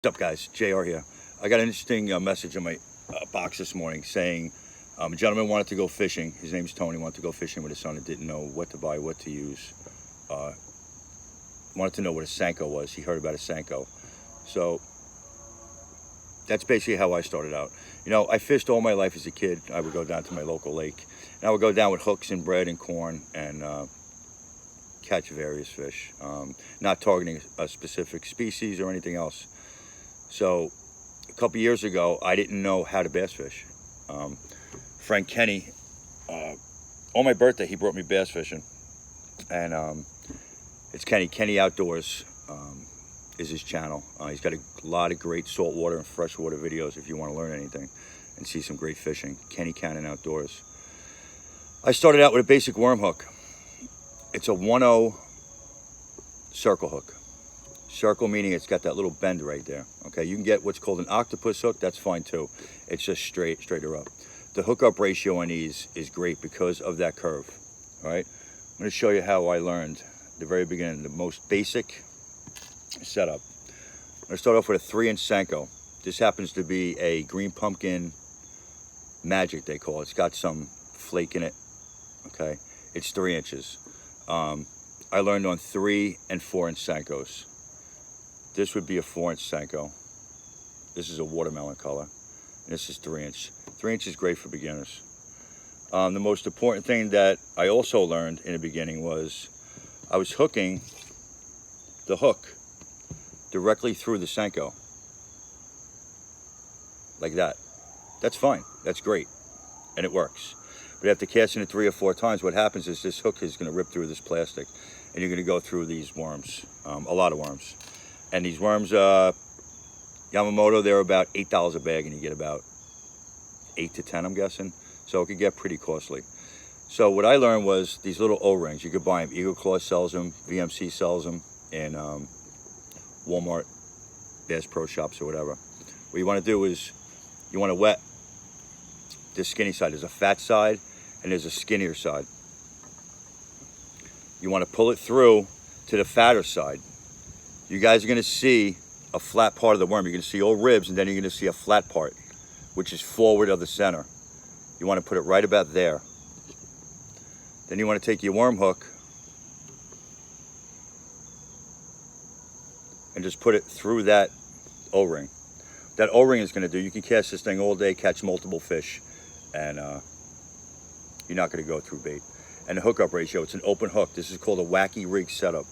What's up, guys? JR here. I got an interesting message in my box this morning saying a gentleman wanted to go fishing. His name's Tony. Wanted to go fishing with his son and didn't know what to buy, what to use. Wanted to know what a Senko was. He heard about a Senko. So that's basically how I started out. You know, I fished all my life as a kid. I would go down to my local lake. And I would go down with hooks and bread and corn and catch various fish, not targeting a specific species or anything else. So a couple years ago, I didn't know how to bass fish. Friend Kenny, on my birthday, he brought me bass fishing. And it's Kenny Outdoors is his channel. He's got a lot of great saltwater and freshwater videos if you want to learn anything and see some great fishing. Kenny Cannon Outdoors. I started out with a basic worm hook. It's a 1/0 circle hook. Circle meaning it's got that little bend right there. Okay, you can get what's called an octopus hook. That's fine too. It's just straighter up. The hookup ratio on these is great because of that curve. All right, I'm going to show you how I learned the very beginning, the most basic setup. I'm going to start off with a 3-inch Senko. This happens to be a green pumpkin magic, they call it. It's got some flake in it. Okay, it's 3 inches. I learned on 3 and 4-inch Senkos. This would be a 4-inch Senko. This is a watermelon color. And this is 3-inch. 3-inch is great for beginners. The most important thing that I also learned in the beginning was I was hooking the hook directly through the Senko. Like that. That's fine. That's great. And it works. But after casting it 3 or 4 times, what happens is this hook is going to rip through this plastic. And you're going to go through these worms. A lot of worms. And these worms, Yamamoto, they're about $8 a bag, and you get about 8 to 10, I'm guessing. So it could get pretty costly. So what I learned was these little O-rings. You could buy them. Eagle Claw sells them. VMC sells them in Walmart, Bass Pro Shops, or whatever. What you want to do is you want to wet this skinny side. There's a fat side, and there's a skinnier side. You want to pull it through to the fatter side. You guys are going to see a flat part of the worm. You're going to see all ribs, and then you're going to see a flat part, which is forward of the center. You want to put it right about there. Then you want to take your worm hook and just put it through that O-ring. That O-ring is going to do, you can cast this thing all day, catch multiple fish, and you're not going to go through bait. And the hookup ratio, it's an open hook. This is called a wacky rig setup.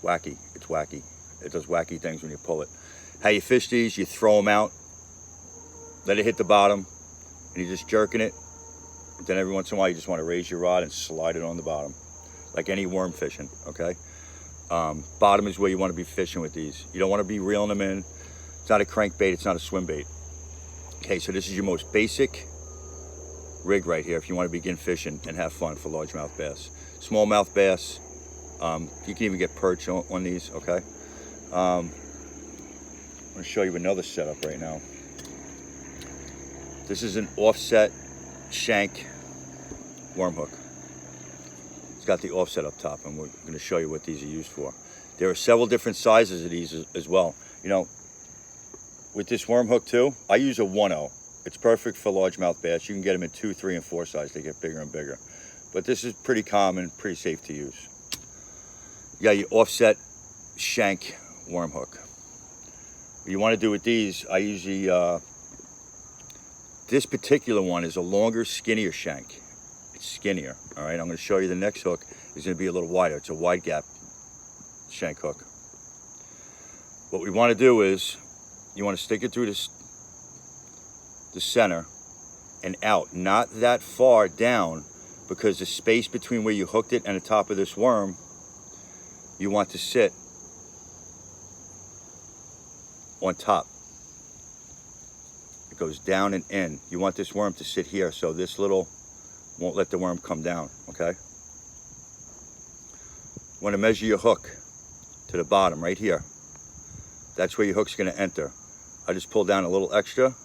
Wacky, it's wacky. It does wacky things when you pull it. How you fish these, you throw them out, let it hit the bottom, and you're just jerking it. Then every once in a while, you just want to raise your rod and slide it on the bottom, like any worm fishing, okay? Bottom is where you want to be fishing with these. You don't want to be reeling them in. It's not a crankbait, it's not a swim bait. Okay, so this is your most basic rig right here if you want to begin fishing and have fun for largemouth bass. Smallmouth bass, you can even get perch on these, okay? I'm going to show you another setup right now. This is an offset shank worm hook. It's got the offset up top, and we're going to show you what these are used for. There are several different sizes of these as well. You know, with this worm hook too, I use a 1/0. It's perfect for largemouth bass. You can get them in 2, 3, and 4 size. They get bigger and bigger. But this is pretty common, pretty safe to use. You got your offset shank worm hook. What you want to do with these, I usually, this particular one is a longer, skinnier shank. It's skinnier, all right? I'm going to show you the next hook is going to be a little wider. It's a wide gap shank hook. What we want to do is you want to stick it through the center and out, not that far down, because the space between where you hooked it and the top of this worm, you want to sit on top. It goes down and in. You want this worm to sit here so this little won't let the worm come down, okay? You want to measure your hook to the bottom right here. That's where your hook's going to enter. I just pull down a little extra.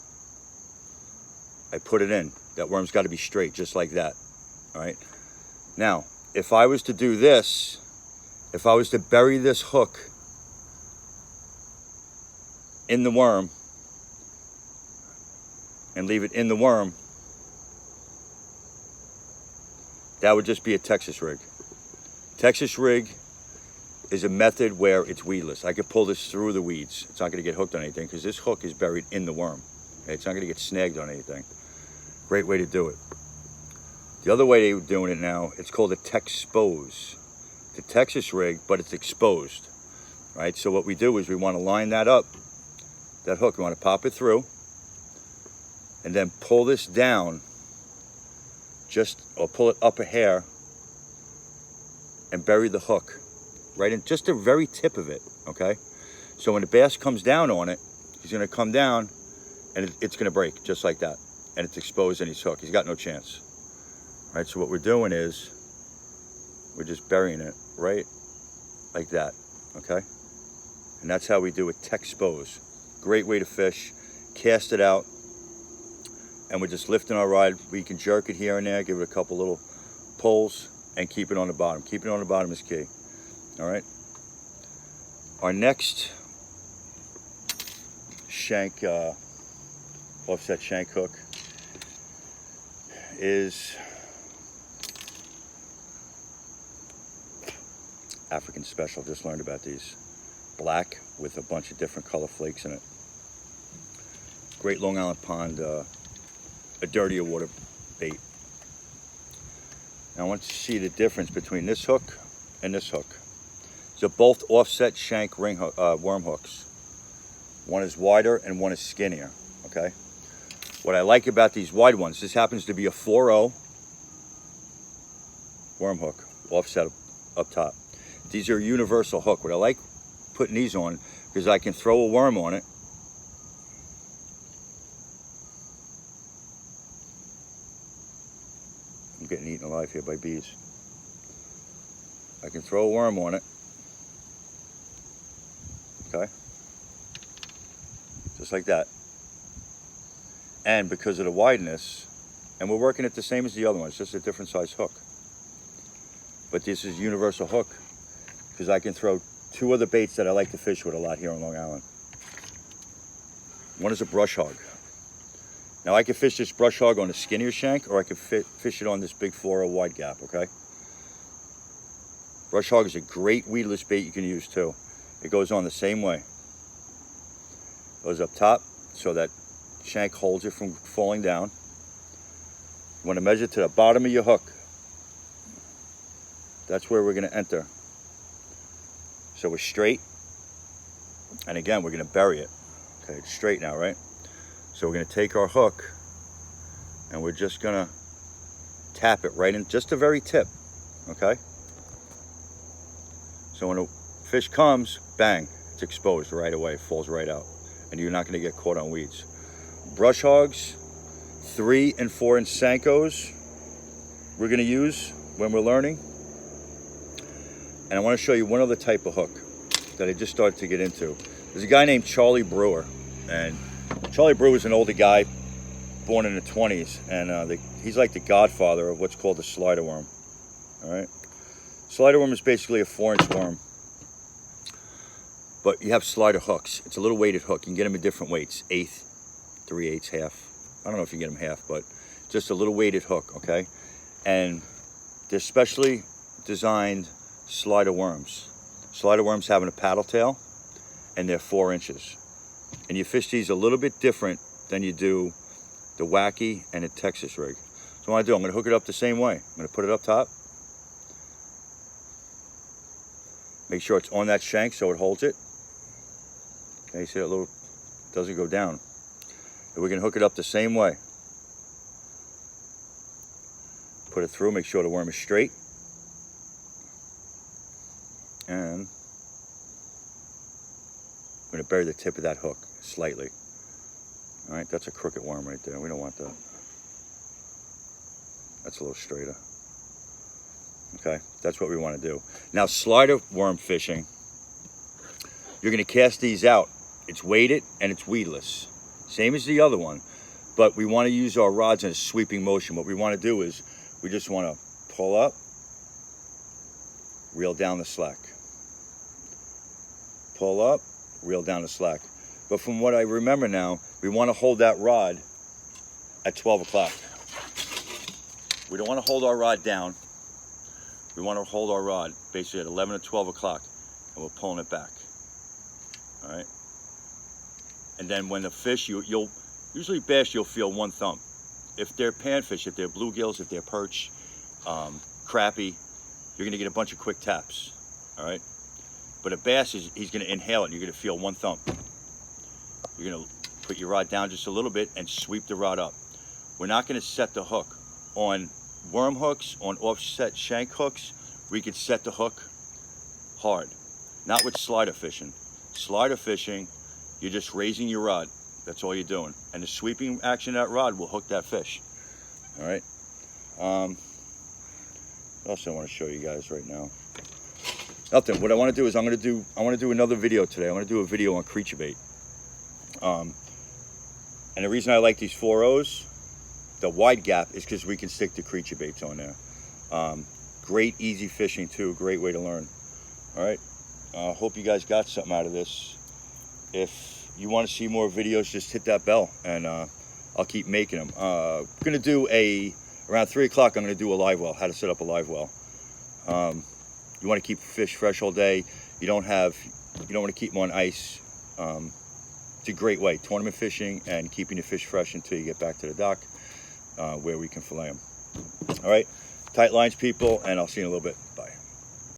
I put it in. That worm's got to be straight, just like that, all right? Now, if I was to do this, if I was to bury this hook in the worm and leave it in the worm, that would just be a Texas rig. Texas rig is a method where it's weedless. I could pull this through the weeds. It's not going to get hooked on anything because this hook is buried in the worm. Okay? It's not going to get snagged on anything. Great way to do it. The other way they're doing it now, it's called a Texpose. The Texas rig, but it's exposed. Right? So what we do is we want to line that up, that hook. We want to pop it through and then pull this down, or pull it up a hair and bury the hook right in just the very tip of it, okay? So when the bass comes down on it, he's gonna come down and it's gonna break just like that. And it's exposed and he's hooked. He's got no chance. All right, so what we're doing is we're just burying it right like that, okay? And that's how we do a Texpose. Great way to fish. Cast it out and we're just lifting our rod. We can jerk it here and there, give it a couple little pulls and keep it on the bottom. Keeping it on the bottom is key. All right. Our next shank, offset shank hook is African Special. Just learned about these. Black with a bunch of different color flakes in it. Great Long Island Pond, a dirtier water bait. Now I want you to see the difference between this hook and this hook. These are both offset shank ring worm hooks. One is wider and one is skinnier, okay? What I like about these wide ones, this happens to be a 4-0 worm hook, offset up top. These are a universal hook. What I like putting these on, because I can throw a worm on it. I'm getting eaten alive here by bees. I can throw a worm on it. Okay, just like that. And because of the wideness, and we're working it the same as the other one, it's just a different size hook. But this is universal hook because I can throw two other baits that I like to fish with a lot here on Long Island. One is a brush hog. Now I can fish this brush hog on a skinnier shank, or I can fish it on this big 4-0 wide gap, okay? Brush hog is a great weedless bait you can use too. It goes on the same way. Goes up top so that shank holds it from falling down. You want to measure to the bottom of your hook. That's where we're going to enter. So we're straight. And again, we're going to bury it. Okay, it's straight now, right? So we're going to take our hook and we're just going to tap it right in just the very tip. Okay? So when a fish comes, bang, it's exposed right away, falls right out, and you're not going to get caught on weeds. Brush hogs, 3 and 4 inch Sankos we're going to use when we're learning. And I want to show you one other type of hook that I just started to get into. There's a guy named Charlie Brewer, and Charlie Brewer is an older guy, born in the 20s, and he's like the godfather of what's called the slider worm. All right, slider worm is basically a 4-inch worm. But you have slider hooks. It's a little weighted hook. You can get them in different weights, 1/8, 3/8, half. I don't know if you can get them half, but just a little weighted hook, okay? And they're specially designed slider worms. Slider worms having a paddle tail, and they're 4 inches. And you fish these a little bit different than you do the wacky and the Texas rig. So what I do, I'm gonna hook it up the same way. I'm gonna put it up top. Make sure it's on that shank so it holds it. Okay, you see that little, doesn't go down. And we're gonna hook it up the same way. Put it through, make sure the worm is straight. And I'm gonna bury the tip of that hook slightly. All right, that's a crooked worm right there. We don't want that. That's a little straighter. Okay, that's what we want to do. Now, slider worm fishing, you're going to cast these out. It's weighted and it's weedless. Same as the other one, but we want to use our rods in a sweeping motion. What we want to do is we just want to pull up, reel down the slack. Pull up, reel down the slack. But from what I remember now, we want to hold that rod at 12 o'clock. We don't want to hold our rod down. We want to hold our rod basically at 11 or 12 o'clock, and we're pulling it back. All right. And then when the fish, you'll usually bass, you'll feel one thump. If they're panfish, if they're bluegills, if they're perch, crappie, you're going to get a bunch of quick taps. All right. But a bass, he's going to inhale it, and you're going to feel one thump. You're going to put your rod down just a little bit and sweep the rod up. We're not going to set the hook. On worm hooks, on offset shank hooks, we could set the hook hard. Not with slider fishing. Slider fishing, you're just raising your rod. That's all you're doing. And the sweeping action of that rod will hook that fish. All right. What else I want to show you guys right now? Nothing. What I want to do is I want to do another video today. I want to do a video on creature bait. And the reason I like these 4.0s, the wide gap, is because we can stick the creature baits on there. Great easy fishing too. Great way to learn. All right. Hope you guys got something out of this. If you want to see more videos, just hit that bell, and I'll keep making them. I'm gonna do around 3 o'clock. I'm gonna do a live well. How to set up a live well. You want to keep fish fresh all day. You don't want to keep them on ice. It's a great way, tournament fishing and keeping the fish fresh until you get back to the dock, where we can fillet them. All right, tight lines, people, and I'll see you in a little bit. Bye.